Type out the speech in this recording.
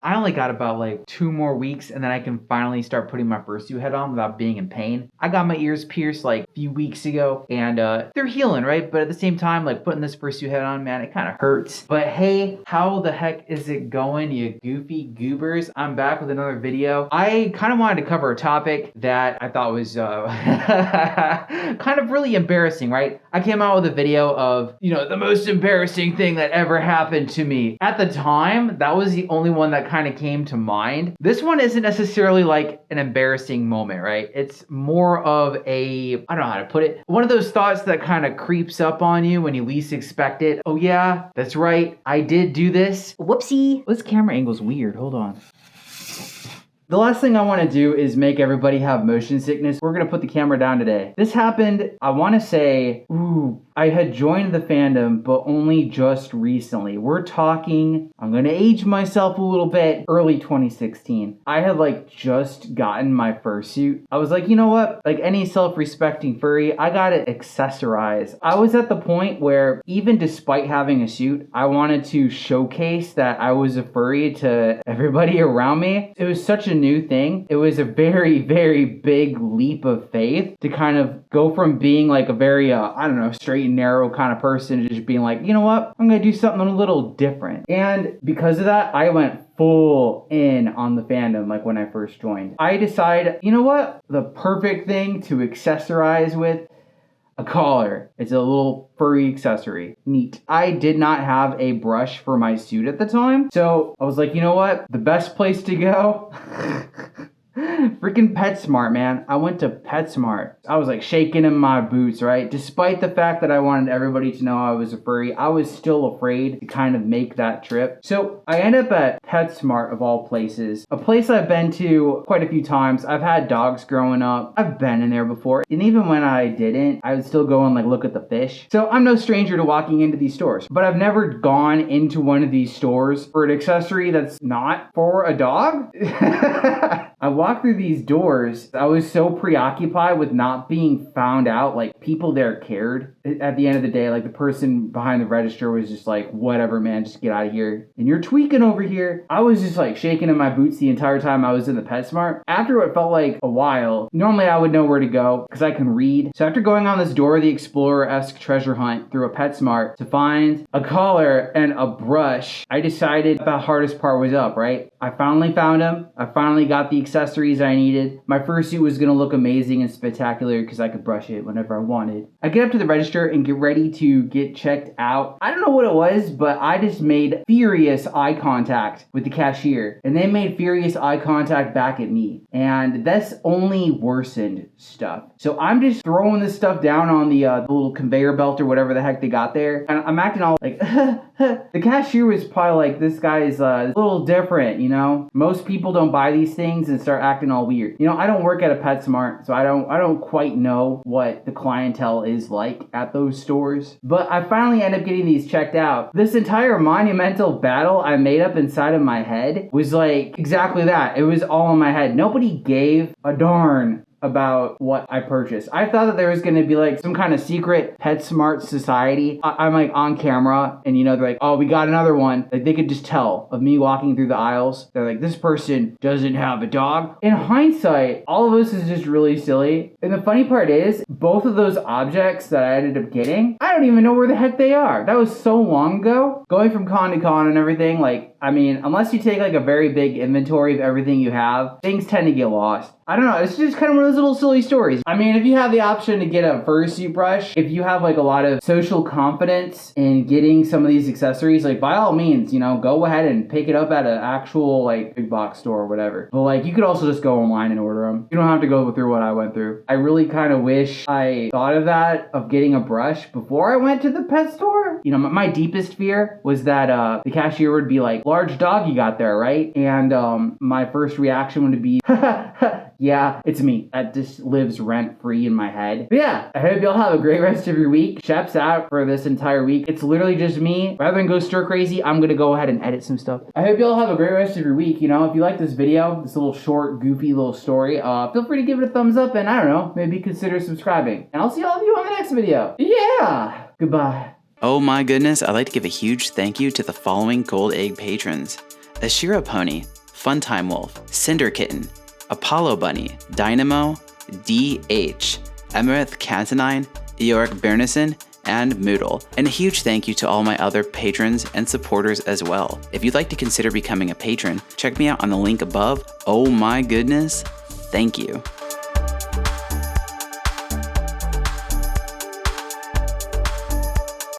I only got about like 2 more weeks and then I can finally start putting my fursuit head on without being in pain. I got my ears pierced like a few weeks ago and they're healing, right? But at the same time, like putting this fursuit head on, man, it kind of hurts. But hey, how the heck is it going, you goofy goobers? I'm back with another video. I kind of wanted to cover a topic that I thought was kind of really embarrassing, right? I came out with a video of, the most embarrassing thing that ever happened to me. At the time, that was the only one that kind of came to mind. This one isn't necessarily like an embarrassing moment, right? It's more of I don't know how to put it, one of those thoughts that kind of creeps up on you when you least expect it. Oh yeah, that's right, I did do this. Whoopsie. This camera angle's weird, hold on. The last thing I want to do is make everybody have motion sickness. We're going to put the camera down today. This happened, I want to say, I had joined the fandom, but only just recently. We're talking, I'm going to age myself a little bit, early 2016. I had just gotten my fursuit. I was like, you know what? Like any self-respecting furry, I got to accessorize. I was at the point where even despite having a suit, I wanted to showcase that I was a furry to everybody around me. It was such a new thing. It was a very, very big leap of faith to kind of go from being like a very, straight and narrow kind of person to just being like, you know what? I'm going to do something a little different. And because of that, I went full in on the fandom like when I first joined. I decided, you know what? The perfect thing to accessorize with a collar. It's a little furry accessory. Neat. I did not have a brush for my suit at the time. So I was like, you know what? The best place to go? Freaking PetSmart, man. I went to PetSmart. I was like shaking in my boots, right? Despite the fact that I wanted everybody to know I was a furry, I was still afraid to kind of make that trip. So I end up at PetSmart of all places. A place I've been to quite a few times. I've had dogs growing up. I've been in there before. And even when I didn't, I would still go and look at the fish. So I'm no stranger to walking into these stores. But I've never gone into one of these stores for an accessory that's not for a dog. I walked through these doors. I was so preoccupied with not being found out. People there cared. At the end of the day, the person behind the register was just like, whatever, man, just get out of here. And you're tweaking over here. I was just shaking in my boots the entire time I was in the PetSmart. After what felt like a while, normally I would know where to go because I can read. So after going on this Dora the Explorer-esque treasure hunt through a PetSmart to find a collar and a brush, I decided the hardest part was up, right? I finally found them. I finally got the accessories I needed. My fursuit was gonna look amazing and spectacular because I could brush it whenever I wanted. I get up to the register and get ready to get checked out. I don't know what it was, but I just made furious eye contact with the cashier, and they made furious eye contact back at me, and that's only worsened stuff. So I'm just throwing this stuff down on the little conveyor belt or whatever the heck they got there, and I'm acting all like the cashier was probably like, this guy is a little different, Most people don't buy these things and start acting all weird. I don't work at a PetSmart, so I don't quite know what the clientele is like at those stores. But I finally end up getting these checked out. This entire monumental battle I made up inside of my head was exactly that. It was all in my head. Nobody gave a darn about what I purchased. I thought that there was going to be some kind of secret PetSmart society. I'm on camera and they're like, oh, we got another one. They could just tell of me walking through the aisles. They're like, this person doesn't have a dog. In hindsight, all of this is just really silly. And the funny part is, both of those objects that I ended up getting, I don't even know where the heck they are. That was so long ago. Going from con to con and everything, unless you take a very big inventory of everything you have, things tend to get lost. I don't know, it's just kind of one of those little silly stories. If you have the option to get a fursuit brush, if you have a lot of social confidence in getting some of these accessories, by all means, go ahead and pick it up at an actual big box store or whatever. But you could also just go online and order them. You don't have to go through what I went through. I really kind of wish I thought of that, of getting a brush before I went to the pet store. My deepest fear was that the cashier would be like, large dog you got there, right? And my first reaction would be, yeah, it's me. That just lives rent-free in my head. But yeah, I hope y'all have a great rest of your week. Shep's out for this entire week. It's literally just me. Rather than go stir crazy, I'm gonna go ahead and edit some stuff. I hope y'all have a great rest of your week. If you like this video, this little short, goofy little story, feel free to give it a thumbs up and I don't know, maybe consider subscribing. And I'll see all of you on the next video. Yeah! Goodbye. Oh my goodness, I'd like to give a huge thank you to the following Gold Egg patrons: Ashira Pony, Funtime Wolf, Cinder Kitten, Apollo Bunny, Dynamo, DH, Emerith Cantonine, Eoric Bernison, and Moodle. And a huge thank you to all my other patrons and supporters as well. If you'd like to consider becoming a patron, check me out on the link above. Oh my goodness, thank you.